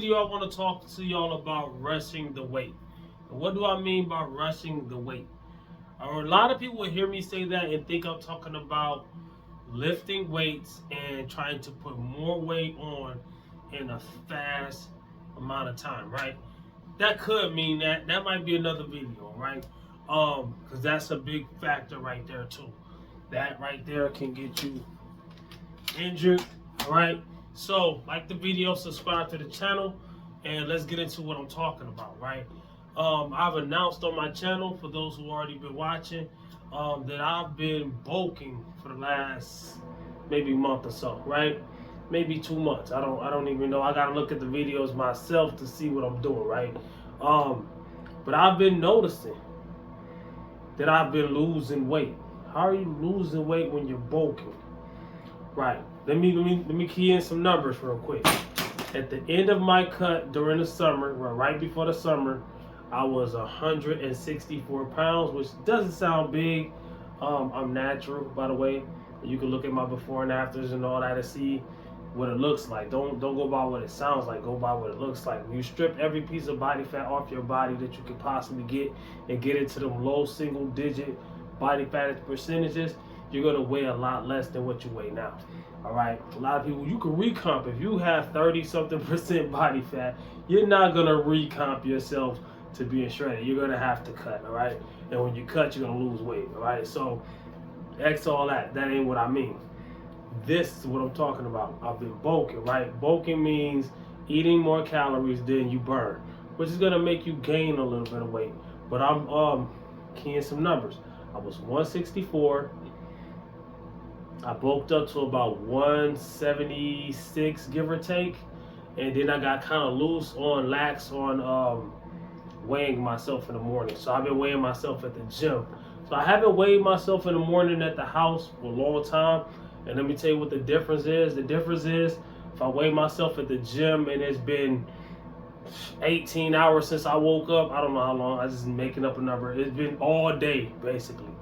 video, I want to talk to y'all about rushing the weight. And what do I mean by rushing the weight? A lot of people will hear me say that and think I'm talking about lifting weights and trying to put more weight on in a fast amount of time, right? That could mean that. That might be another video, right? Because that's a big factor right there too. That right there can get you injured. All right. So, like the video, subscribe to the channel, and let's get into what I'm talking about. Right. I've announced on my channel for those who already been watching that I've been bulking for the last maybe month or so. Right. Maybe 2 months. I don't even know. I gotta look at the videos myself to see what I'm doing. Right. But I've been noticing that I've been losing weight. How are you losing weight when you're bulking? Right. Let me key in some numbers real quick. At the end of my cut during the summer, well, right before the summer, I was 164 pounds, which doesn't sound big. I'm natural, by the way. You can look at my before and afters and all that to see what it looks like. Don't go by what it sounds like. Go by what it looks like. When you strip every piece of body fat off your body that you could possibly get and get into them low single digit body fat percentages, you're gonna weigh a lot less than what you weigh now. All right. A lot of people, you can recomp if you have 30-something% body fat. You're not gonna recomp yourself to being shredded. You're gonna have to cut. All right. And when you cut, you're gonna lose weight. All right. So, X all that. That ain't what I mean. This is what I'm talking about. I've been bulking. Right. Bulking means eating more calories than you burn, which is gonna make you gain a little bit of weight. But I'm keying some numbers. I was 164. I bulked up to about 176, give or take, and then I got kind of lax on weighing myself in the morning. So I've been weighing myself at the gym. So I haven't weighed myself in the morning at the house for a long time. And let me tell you what the difference is. The difference is if I weigh myself at the gym and it's been 18 hours since I woke up, I don't know how long, I just making up a number. It's been all day basically.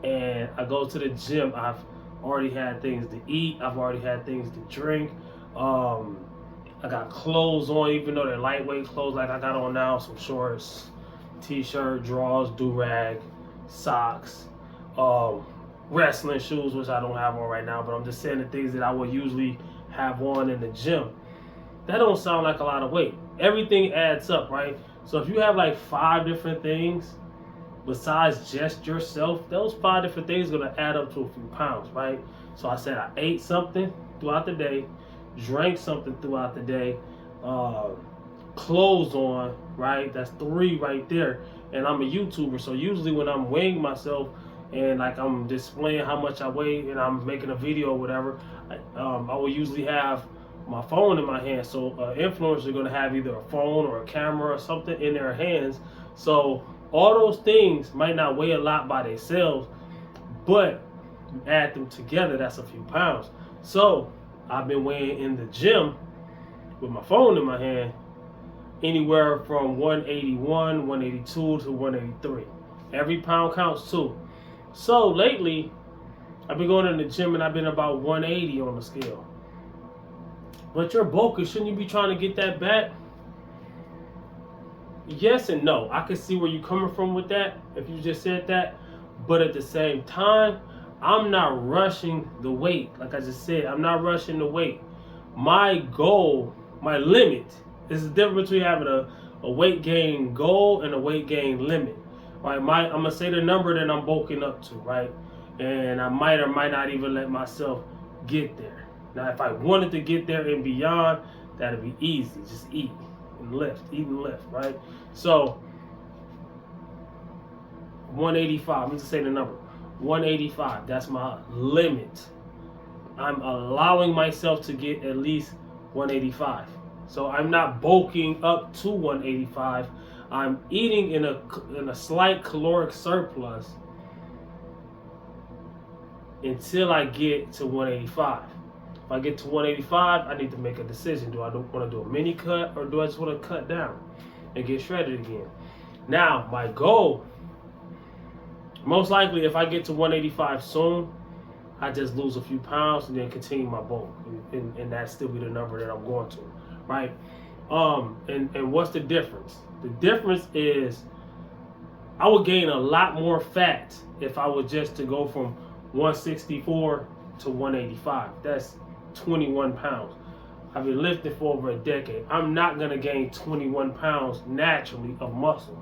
And I go to the gym, I've already had things to eat. I've already had things to drink. I got clothes on, even though they're lightweight clothes like I got on now. Some shorts, t-shirt, drawers, do-rag, socks, wrestling shoes, which I don't have on right now. But I'm just saying the things that I would usually have on in the gym. That don't sound like a lot of weight. Everything adds up, right? So if you have like 5 different things, besides just yourself, those 5 different things are going to add up to a few pounds, right? So I said I ate something throughout the day, drank something throughout the day, clothes on, right? That's 3 right there. And I'm a YouTuber, so usually when I'm weighing myself and like I'm displaying how much I weigh and I'm making a video or whatever, I will usually have my phone in my hand. So influencers are going to have either a phone or a camera or something in their hands. So all those things might not weigh a lot by themselves, but you add them together, that's a few pounds. So I've been weighing in the gym with my phone in my hand anywhere from 181, 182 to 183. Every pound counts too. So lately, I've been going to the gym and I've been about 180 on the scale. But you're bulking, shouldn't you be trying to get that back? Yes and no. I can see where you're coming from with that, if you just said that. But at the same time, I'm not rushing the weight. Like I just said, I'm not rushing the weight. My goal, my limit, is the difference between having a weight gain goal and a weight gain limit. Right? I'm going to say the number that I'm bulking up to, right? And I might or might not even let myself get there. Now, if I wanted to get there and beyond, that'd be easy. Just eat and lift, right? So 185, I'm just saying the number 185, that's my limit. I'm allowing myself to get at least 185. So I'm not bulking up to 185. I'm eating in a slight caloric surplus until I get to 185. If I get to 185, I need to make a decision. Do I want to do a mini cut or do I just want to cut down and get shredded again? Now, my goal, most likely if I get to 185 soon, I just lose a few pounds and then continue my bulk. And that still be the number that I'm going to, right? And what's the difference? The difference is I would gain a lot more fat if I was just to go from 164 to 185. That's 21 pounds. I've been lifting for over a decade. I'm not gonna gain 21 pounds naturally of muscle.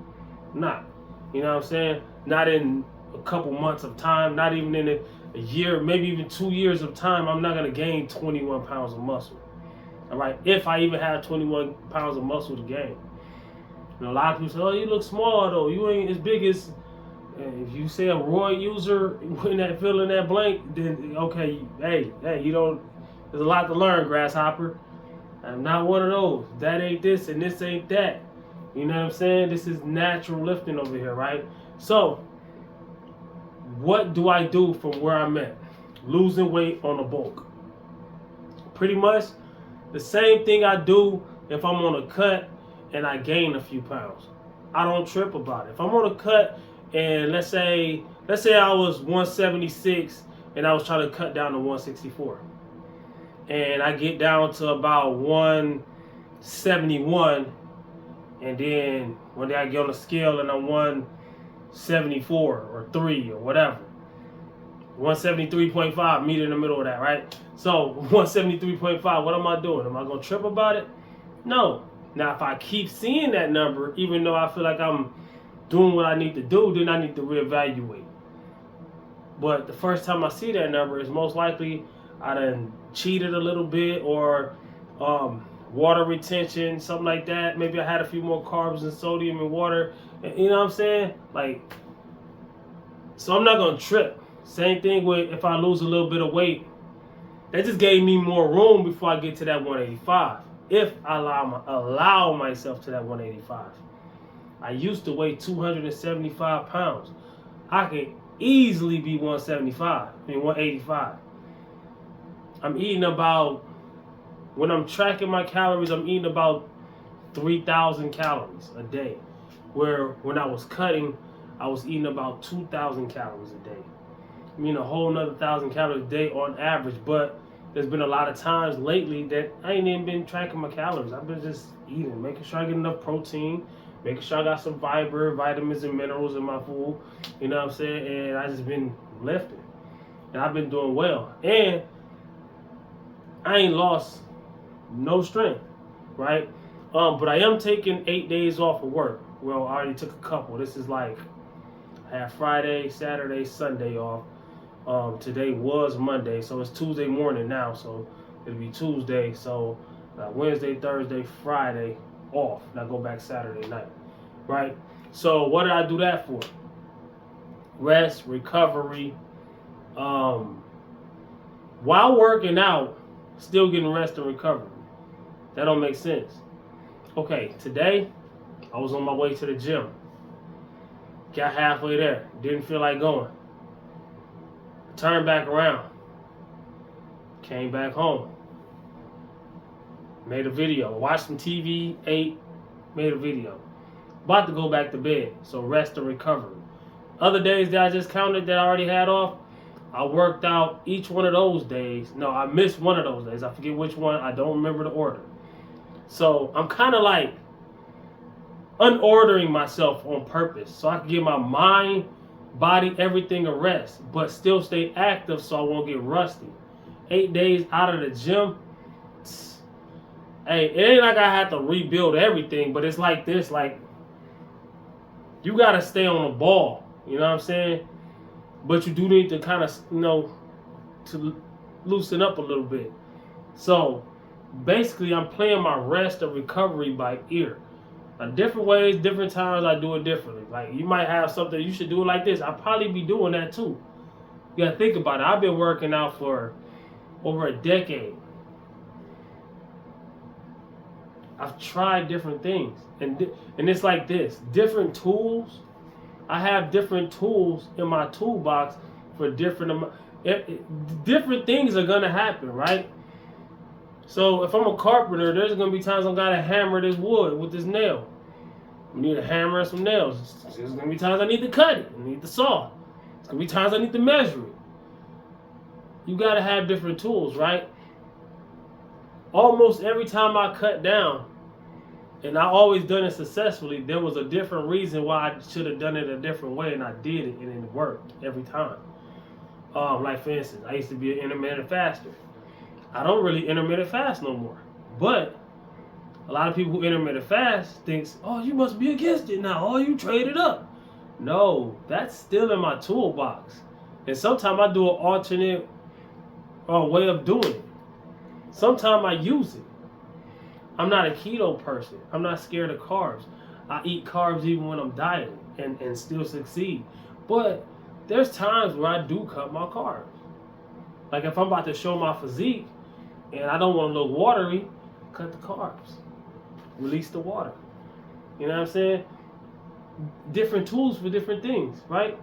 Not. You know what I'm saying? Not in a couple months of time, not even in a year, maybe even 2 years of time, I'm not gonna gain 21 pounds of muscle. All right, if I even have 21 pounds of muscle to gain. And a lot of people say, "Oh, you look small though. You ain't as big as." If you say a roid user in that fill in that blank, then okay, hey, you don't. There's a lot to learn, grasshopper. I'm not one of those. That ain't this and this ain't that. You know what I'm saying? This is natural lifting over here, right? So, what do I do from where I'm at? Losing weight on a bulk. Pretty much the same thing I do if I'm on a cut and I gain a few pounds. I don't trip about it. If I'm on a cut and let's say I was 176 and I was trying to cut down to 164. And I get down to about 171, and then one day I get on the scale and I'm 174 or 3 or whatever. 173.5, meet in the middle of that, right? So 173.5, what am I doing? Am I gonna trip about it? No. Now if I keep seeing that number, even though I feel like I'm doing what I need to do, then I need to reevaluate. But the first time I see that number is most likely I done cheated a little bit, or water retention, something like that. Maybe I had a few more carbs and sodium in water. You know what I'm saying? Like, so I'm not gonna trip. Same thing with if I lose a little bit of weight. That just gave me more room before I get to that 185. If I allow myself to that 185. I used to weigh 275 pounds. I could easily be 185. I'm eating about, when I'm tracking my calories, I'm eating about 3,000 calories a day. Where when I was cutting, I was eating about 2,000 calories a day. I mean, a whole nother 1,000 calories a day on average. But there's been a lot of times lately that I ain't even been tracking my calories. I've been just eating, making sure I get enough protein, making sure I got some fiber, vitamins, and minerals in my food. You know what I'm saying? And I just been lifting. And I've been doing well. And I ain't lost no strength, right? But I am taking 8 days off of work. Well, I already took a couple. This is like, I have Friday, Saturday, Sunday off. Today was Monday, so it's Tuesday morning now, so it'll be Tuesday. So Wednesday, Thursday, Friday off. And I go back Saturday night, right? So what did I do that for? Rest, recovery. While working out, still getting rest and recovery. That don't make sense. Okay, today I was on my way to the gym. Got halfway there. Didn't feel like going. Turned back around. Came back home. Made a video. Watched some TV, ate, made a video. About to go back to bed. So rest and recovery. Other days that I just counted that I already had off, I worked out each one of those days. No, I missed one of those days. I forget which one. I don't remember the order. So I'm kind of like unordering myself on purpose so I can give my mind, body, everything a rest, but still stay active so I won't get rusty. 8 days out of the gym. Hey, it ain't like I had to rebuild everything, but it's like this, like, you got to stay on the ball. You know what I'm saying? But you do need to kind of, to loosen up a little bit. So, basically, I'm playing my rest and recovery by ear. Now, different ways, different times, I do it differently. Like, you might have something, you should do it like this. I'll probably be doing that too. You got to think about it. I've been working out for over a decade. I've tried different things. And it's like this. Different tools. I have different tools in my toolbox for different things are going to happen, right? So if I'm a carpenter, there's going to be times I'm going to hammer this wood with this nail. We need a hammer and some nails. There's going to be times I need to cut it. I need the saw. There's going to be times I need to measure it. You got to have different tools, right? Almost every time I cut down, and I always done it successfully. There was a different reason why I should have done it a different way, and I did it, and it worked every time. Like for instance, I used to be an intermittent faster. I don't really intermittent fast no more. But a lot of people who intermittent fast thinks, oh, you must be against it now. Oh, you trade it up. No, that's still in my toolbox. And sometimes I do an alternate way of doing it. Sometimes I use it. I'm not a keto person. I'm not scared of carbs. I eat carbs even when I'm dieting and still succeed. But there's times where I do cut my carbs. Like if I'm about to show my physique and I don't want to look watery, cut the carbs. Release the water. You know what I'm saying? Different tools for different things, right?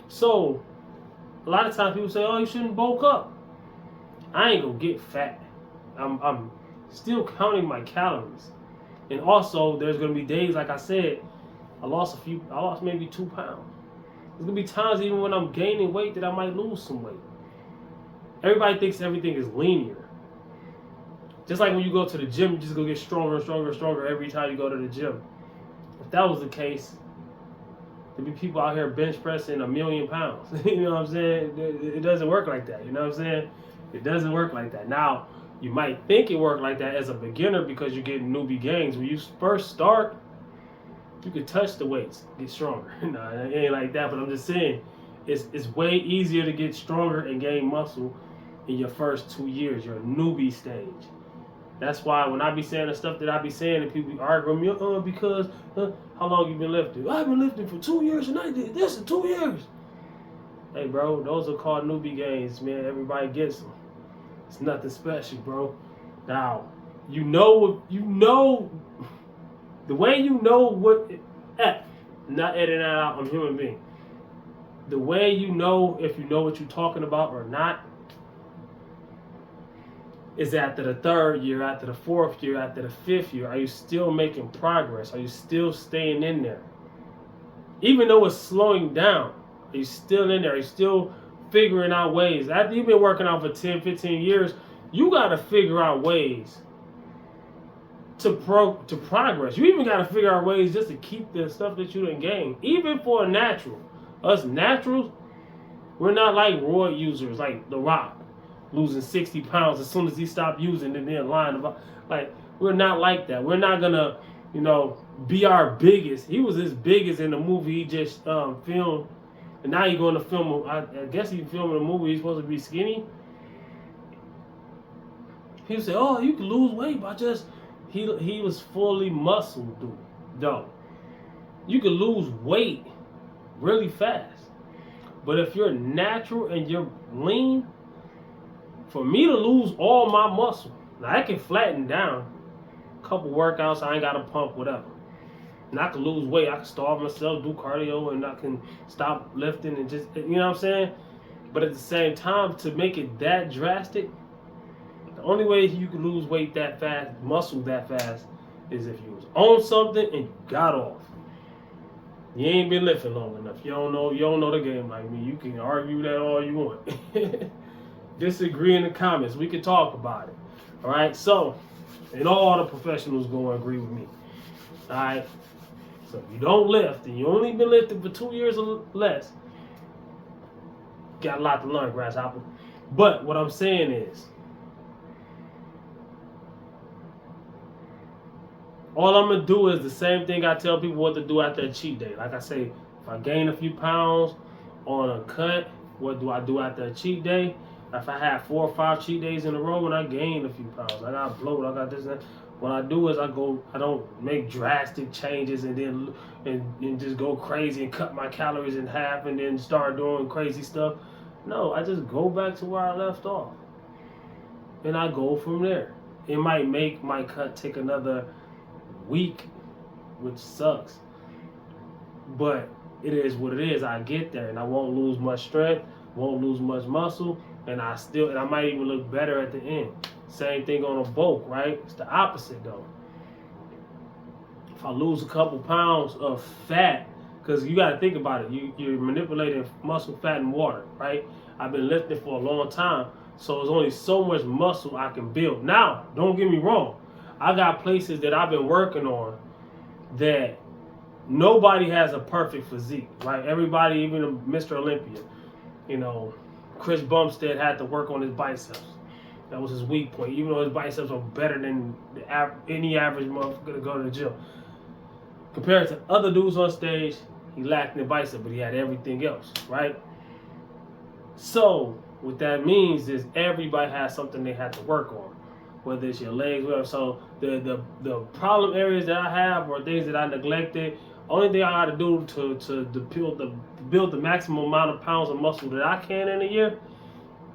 So a lot of times people say, oh, you shouldn't bulk up. I ain't gonna get fat. I'm still counting my calories. And also there's gonna be days, like I said, I lost maybe 2 pounds. There's gonna be times even when I'm gaining weight that I might lose some weight. Everybody thinks everything is linear. Just like when you go to the gym, you just go get stronger and stronger and stronger every time you go to the gym. If that was the case, there'd be people out here bench pressing 1,000,000 pounds. You know what I'm saying? It doesn't work like that. You know what I'm saying? It doesn't work like that. Now, you might think it worked like that as a beginner because you're getting newbie gains. When you first start, you can touch the weights, get stronger. No, it ain't like that, but I'm just saying, it's way easier to get stronger and gain muscle in your first 2 years, your newbie stage. That's why when I be saying the stuff that I be saying and people be arguing me, because how long you been lifting? I've been lifting for 2 years and I did this in 2 years. Hey, bro, those are called newbie gains, man. Everybody gets them. It's nothing special, bro. Now, you know, the way you know what, not editing that out, I'm a human being. The way you know if you know what you're talking about or not is after the 3rd year, after the 4th year, after the 5th year. Are you still making progress? Are you still staying in there? Even though it's slowing down, are you still in there? Are you still figuring out ways? After you've been working out for 10, 15 years, you got to figure out ways to progress. You even got to figure out ways just to keep the stuff that you didn't gain. Even for a natural. Us naturals, we're not like roid users like The Rock, losing 60 pounds as soon as he stopped using and then lying about. Like, we're not like that. We're not going to, be our biggest. He was his biggest in the movie he just filmed. And now he's going to film, I guess he's filming a movie. He's supposed to be skinny. People say, oh, you can lose weight by just, he was fully muscled, dude. Though. You can lose weight really fast. But if you're natural and you're lean, for me to lose all my muscle, now I can flatten down a couple workouts, I ain't got to pump, whatever. And I can lose weight, I can starve myself, do cardio, and I can stop lifting and just, you know what I'm saying? But at the same time, to make it that drastic, the only way you can lose weight that fast, muscle that fast, is if you was on something and you got off. You ain't been lifting long enough. You don't know the game like me. You can argue that all you want. Disagree in the comments. We can talk about it. All right. So, and all the professionals gonna agree with me. All right. So if you don't lift and you only been lifting for 2 years or less, got a lot to learn, grasshopper. But what I'm saying is, all I'm going to do is the same thing I tell people what to do after a cheat day. Like I say, if I gain a few pounds on a cut, what do I do after a cheat day? If I have 4 or 5 cheat days in a row and I gain a few pounds, I got bloat, I got this and that. What I do is I don't make drastic changes and then and just go crazy and cut my calories in half and then start doing crazy stuff. No, I just go back to where I left off. And I go from there. It might make my cut take another week, which sucks, but it is what it is. I get there and I won't lose much strength, won't lose much muscle, and I might even look better at the end. Same thing on a bulk, right? It's the opposite though. If I lose a couple pounds of fat, because you got to think about it, you're manipulating muscle, fat, and water, right? I've been lifting for a long time, so there's only so much muscle I can build. Now, don't get me wrong, I got places that I've been working on that nobody has a perfect physique. Like everybody, even Mr. Olympia, you know, Chris Bumstead had to work on his biceps. That was his weak point. Even though his biceps are better than any average motherfucker to go to the gym. Compared to other dudes on stage, he lacked the bicep, but he had everything else, right? So what that means is everybody has something they have to work on, whether it's your legs, whatever. So the problem areas that I have or things that I neglected, only thing I got to do to build the maximum amount of pounds of muscle that I can in a year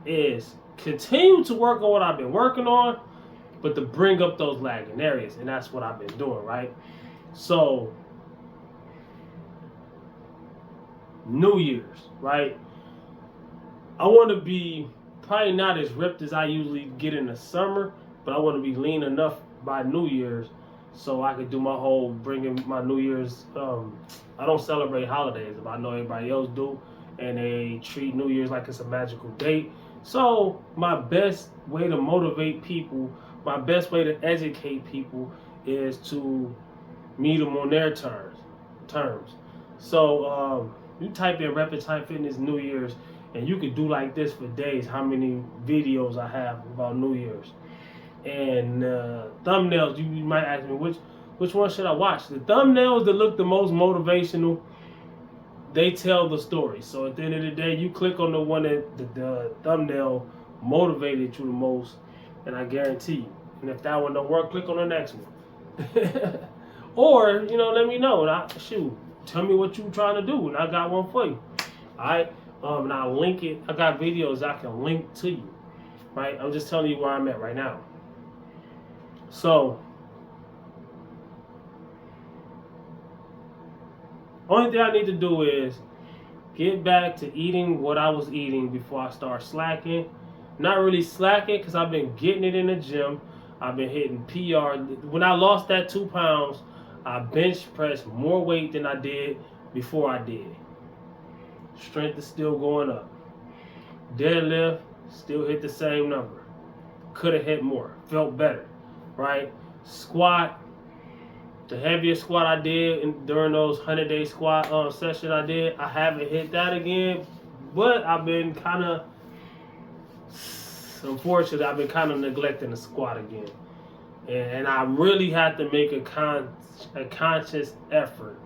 is continue to work on what I've been working on, but to bring up those lagging areas, and that's what I've been doing, right? So, New Year's, right? I want to be probably not as ripped as I usually get in the summer, but I want to be lean enough by New Year's so I could do my whole bringing my New Year's. I don't celebrate holidays, but I know everybody else do, and they treat New Year's like it's a magical date. So my best way to motivate people, my best way to educate people is to meet them on their terms. So you type in Rapid Time Fitness New Year's, and you could do like this for days. How many videos I have about New Year's and thumbnails? You might ask me which one should I watch? The thumbnails that look the most motivational, they tell the story. So at the end of the day, you click on the one that the thumbnail motivated you the most, and I guarantee you. And if that one don't work, click on the next one. Or, let me know. And tell me what you trying to do, and I got one for you. All right? And I'll link it. I got videos I can link to you. Right? I'm just telling you where I'm at right now. So, only thing I need to do is get back to eating what I was eating before I start slacking. Not really slacking because I've been getting it in the gym. I've been hitting PR. When I lost that 2 pounds, I bench pressed more weight than I did before I did. Strength is still going up. Deadlift, still hit the same number. Could have hit more. Felt better, right? Squat, the heaviest squat I did during those 100-day squat sessions I did, I haven't hit that again. But I've been unfortunately, I've been kind of neglecting the squat again. And I really had to make a conscious effort.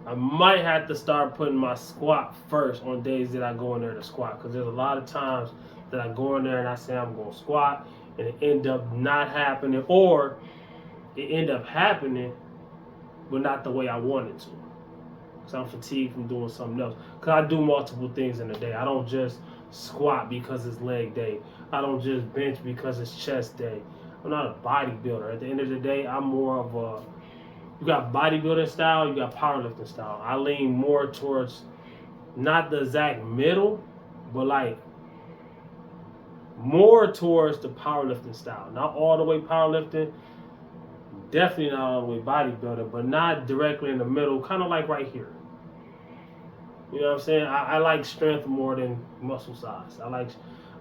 I might have to start putting my squat first on days that I go in there to squat, because there's a lot of times that I go in there and I say I'm going to squat and it end up not happening, or it end up happening but not the way I wanted to, because I'm fatigued from doing something else. Because I do multiple things in a day. I don't just squat because it's leg day. I don't just bench because it's chest day. I'm not a bodybuilder. At the end of the day, I'm more of a, you got bodybuilding style, you got powerlifting style. I lean more towards not the exact middle, but like more towards the powerlifting style. Not all the way powerlifting, definitely not all the way bodybuilding, but not directly in the middle, kind of like right here. You know what I'm saying? I like strength more than muscle size. I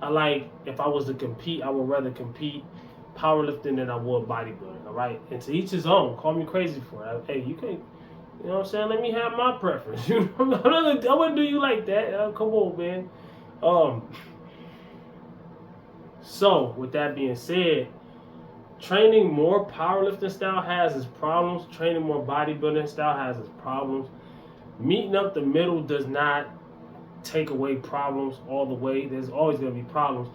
like if I was to compete, I would rather compete powerlifting than I would bodybuilding. All right, and to each his own. Call me crazy for it. Hey, you can, you know what I'm saying? Let me have my preference. You know, I wouldn't do you like that. Come on, man. So with that being said, training more powerlifting style has its problems. Training more bodybuilding style has its problems. Meeting up the middle does not take away problems all the way. There's always going to be problems.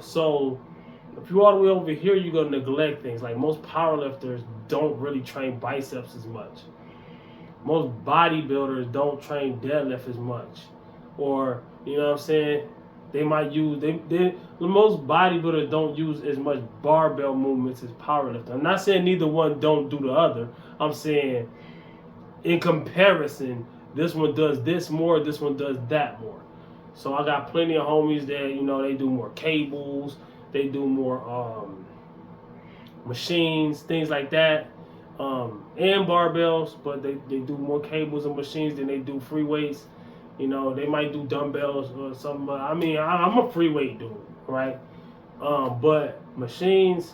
So if you're all the way over here, you're going to neglect things. Like most powerlifters don't really train biceps as much. Most bodybuilders don't train deadlift as much. Or, you know what I'm saying? They might use, most bodybuilders don't use as much barbell movements as powerlifters. I'm not saying neither one don't do the other. I'm saying in comparison, this one does this more, this one does that more. So I got plenty of homies that, they do more cables, they do more machines, things like that, and barbells, but they do more cables and machines than they do free weights. They might do dumbbells or something, but I'm a free weight dude, right? But machines,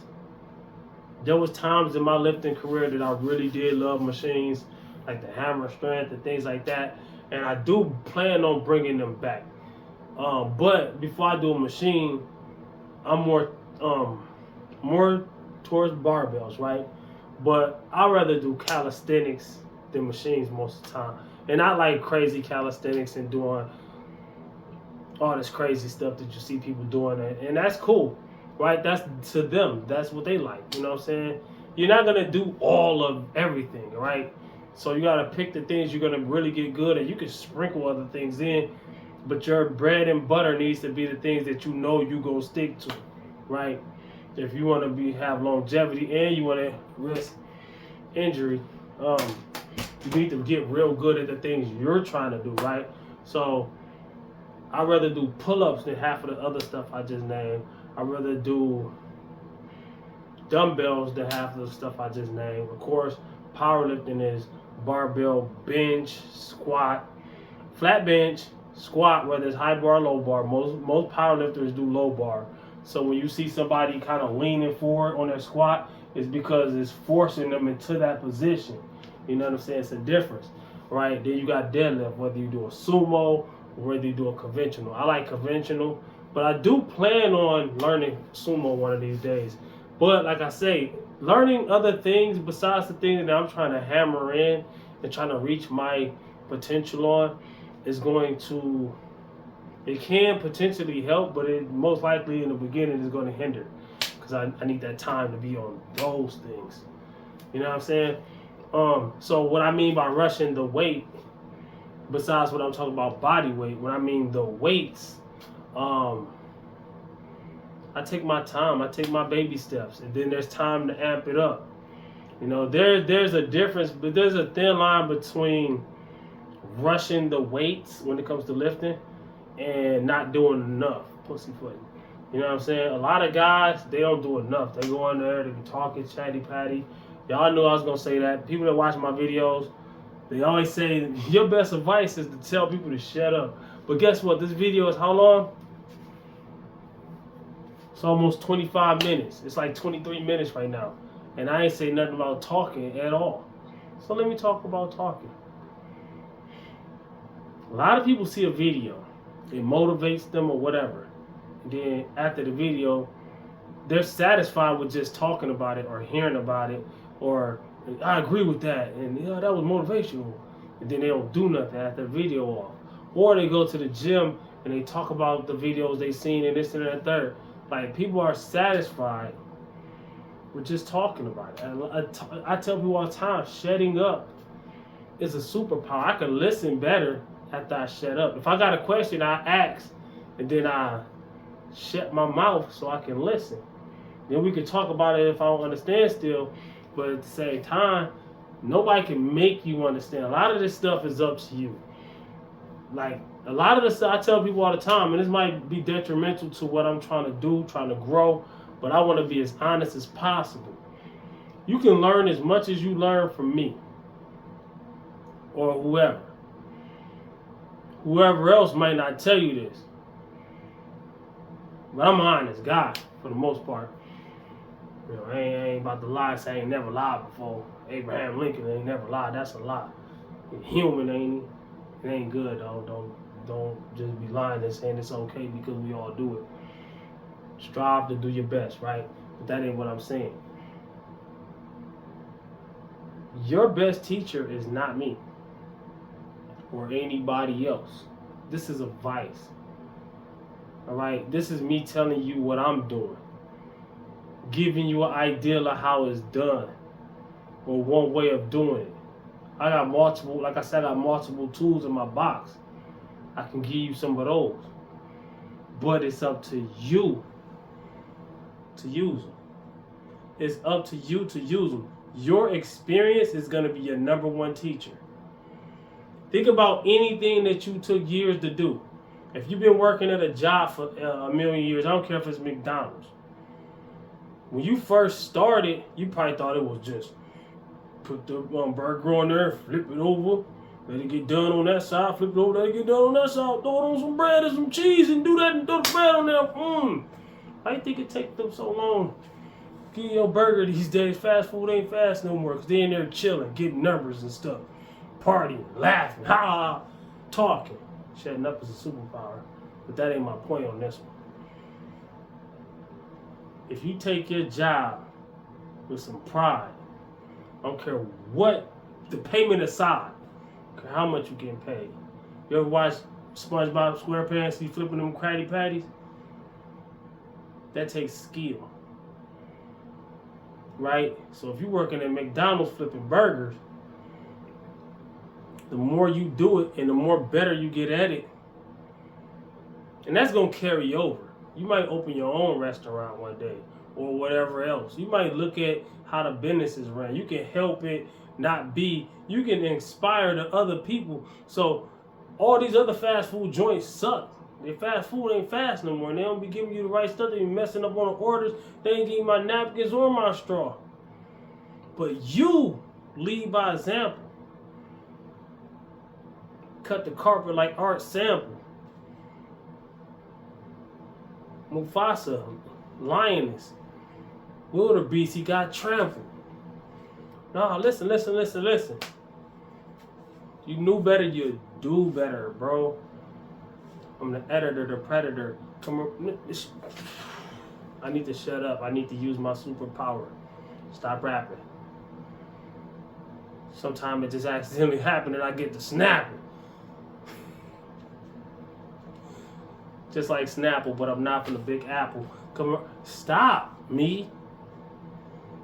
there was times in my lifting career that I really did love machines, like the hammer strength and things like that. And I do plan on bringing them back. But before I do a machine, I'm more towards barbells, right? But I'd rather do calisthenics than machines most of the time. And I like crazy calisthenics and doing all this crazy stuff that you see people doing, and that's cool, right? That's to them. That's what they like. You know what I'm saying? You're not gonna do all of everything, right? So you gotta pick the things you're gonna really get good at. You can sprinkle other things in, but your bread and butter needs to be the things that you know you gonna stick to, right? If you want to have longevity and you want to risk injury, you need to get real good at the things you're trying to do, right? So I'd rather do pull-ups than half of the other stuff I just named. I'd rather do dumbbells than half of the stuff I just named. Of course, powerlifting is barbell, bench, squat, flat bench, squat, whether it's high bar or low bar. Most powerlifters do low bar. So when you see somebody kind of leaning forward on their squat, it's because it's forcing them into that position. You know what I'm saying? It's a difference, right? Then you got deadlift, whether you do a sumo or whether you do a conventional. I like conventional, but I do plan on learning sumo one of these days. But like I say, learning other things besides the thing that I'm trying to hammer in and trying to reach my potential on is going to, it can potentially help, but it most likely in the beginning is going to hinder, because I need that time to be on those things. You know what I'm saying? So what I mean by rushing the weight, besides what I'm talking about body weight, when I mean the weights, I take my time, I take my baby steps, and then there's time to amp it up. You know, there's a difference, but there's a thin line between rushing the weights when it comes to lifting and not doing enough, pussyfooting. You know what I'm saying? A lot of guys, they don't do enough. They go in there, they be talking chatty patty. Y'all knew I was gonna say that. People that watch my videos, they always say your best advice is to tell people to shut up. But guess what? This video is how long? It's almost 25 minutes. It's like 23 minutes right now. And I ain't say nothing about talking at all. So let me talk about talking. A lot of people see a video, it motivates them or whatever. And then after the video, they're satisfied with just talking about it or hearing about it, or I agree with that, and yeah, that was motivational. And then they don't do nothing after the video off. Or they go to the gym and they talk about the videos they seen and this and that third. Like, people are satisfied with just talking about it. I tell people all the time, shutting up is a superpower. I can listen better after I shut up. If I got a question, I ask, and then I shut my mouth so I can listen. Then we can talk about it if I don't understand still, but at the same time, nobody can make you understand. A lot of this stuff is up to you. Like, a lot of this stuff I tell people all the time, and this might be detrimental to what I'm trying to do, trying to grow, but I want to be as honest as possible. You can learn as much as you learn from me or whoever. Whoever else might not tell you this. But I'm an honest guy for the most part. You know, I ain't about to lie, say I ain't never lied before. Abraham Lincoln ain't never lied. That's a lie. He's human, ain't he? It ain't good, though. Don't just be lying and saying it's okay because we all do it. Strive to do your best, right? But that ain't what I'm saying. Your best teacher is not me or anybody else. This is advice. All right? This is me telling you what I'm doing. Giving you an idea of how it's done, or one way of doing it. I got multiple, like I said, I got multiple tools in my box. I can give you some of those. But it's up to you to use them. It's up to you to use them. Your experience is going to be your number one teacher. Think about anything that you took years to do. If you've been working at a job for a million years, I don't care if it's McDonald's. When you first started, you probably thought it was just put the burger on there, flip it over, let it get done on that side, flip it over, let it get done on that side, throw it on some bread and some cheese and do that and throw the bread on there. How you think it take them so long? Get your burger these days. Fast food ain't fast no more, because they in there chilling, getting numbers and stuff. Partying, laughing, ha, talking. Shutting up is a superpower. But that ain't my point on this one. If you take your job with some pride, I don't care what, the payment aside, I don't care how much you getting paid. You ever watch SpongeBob SquarePants, he flipping them Krabby Patties? That takes skill. Right? So if you're working at McDonald's flipping burgers, the more you do it and the more better you get at it, and that's going to carry over. You might open your own restaurant one day or whatever else. You might look at how the business is run. You can help it not be. You can inspire the other people. So all these other fast food joints suck. Their fast food ain't fast no more. And they don't be giving you the right stuff. They be messing up on the orders. They ain't giving my napkins or my straw. But you lead by example. Cut the carpet like Art Sample. Mufasa, lioness, wildebeest, he got trampled. Nah, listen. You knew better, you do better, bro. I'm the editor, the predator. I need to shut up. I need to use my superpower. Stop rapping. Sometimes it just accidentally happened and I get to snapping. Just like Snapple, but I'm not from the Big Apple. Come on, stop me,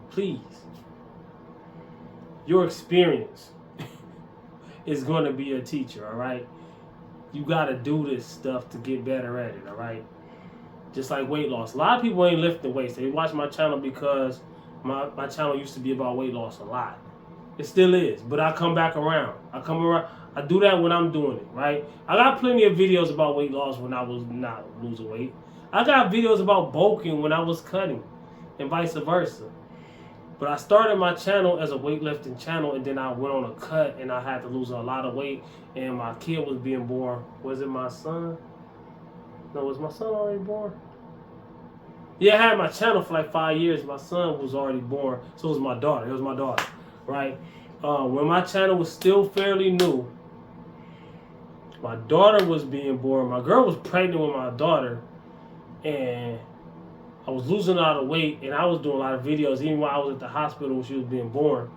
please. Your experience is going to be a teacher, all right? You got to do this stuff to get better at it, all right? Just like weight loss. A lot of people ain't lifting weights. They watch my channel because my channel used to be about weight loss a lot. It still is, but I come back around. I do that when I'm doing it, right? I got plenty of videos about weight loss when I was not losing weight. I got videos about bulking when I was cutting, and vice versa. But I started my channel as a weightlifting channel, and then I went on a cut, and I had to lose a lot of weight, and my kid was being born. Was it my son? No, was my son already born? Yeah, I had my channel for like 5 years. My son was already born, so it was my daughter. It was my daughter, right? When my channel was still fairly new, my daughter was being born. My girl was pregnant with my daughter, and I was losing a lot of weight, and I was doing a lot of videos, even while I was at the hospital when she was being born.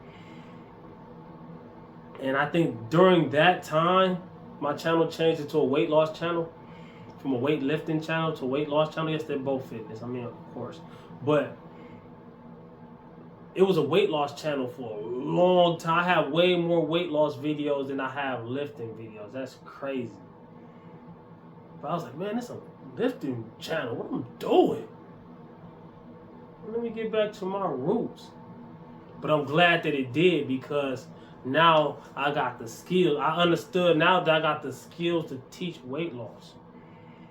And I think during that time, my channel changed into a weight loss channel, from a weightlifting channel to a weight loss channel. Yes, they're both fitness. I mean, of course, but it was a weight loss channel for a long time. I have way more weight loss videos than I have lifting videos. That's crazy. But I was like, man, it's a lifting channel. What am I doing? Let me get back to my roots. But I'm glad that it did, because now I got the skills. I understood now that I got the skills to teach weight loss.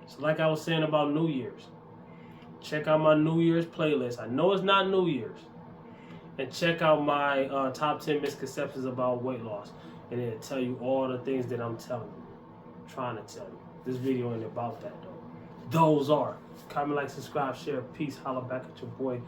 So like I was saying about New Year's, check out my New Year's playlist. I know it's not New Year's. And check out my top 10 misconceptions about weight loss. And it'll tell you all the things that I'm telling you. Trying to tell you. This video ain't about that though. Those are. Comment, like, subscribe, share. Peace. Holla back at your boy.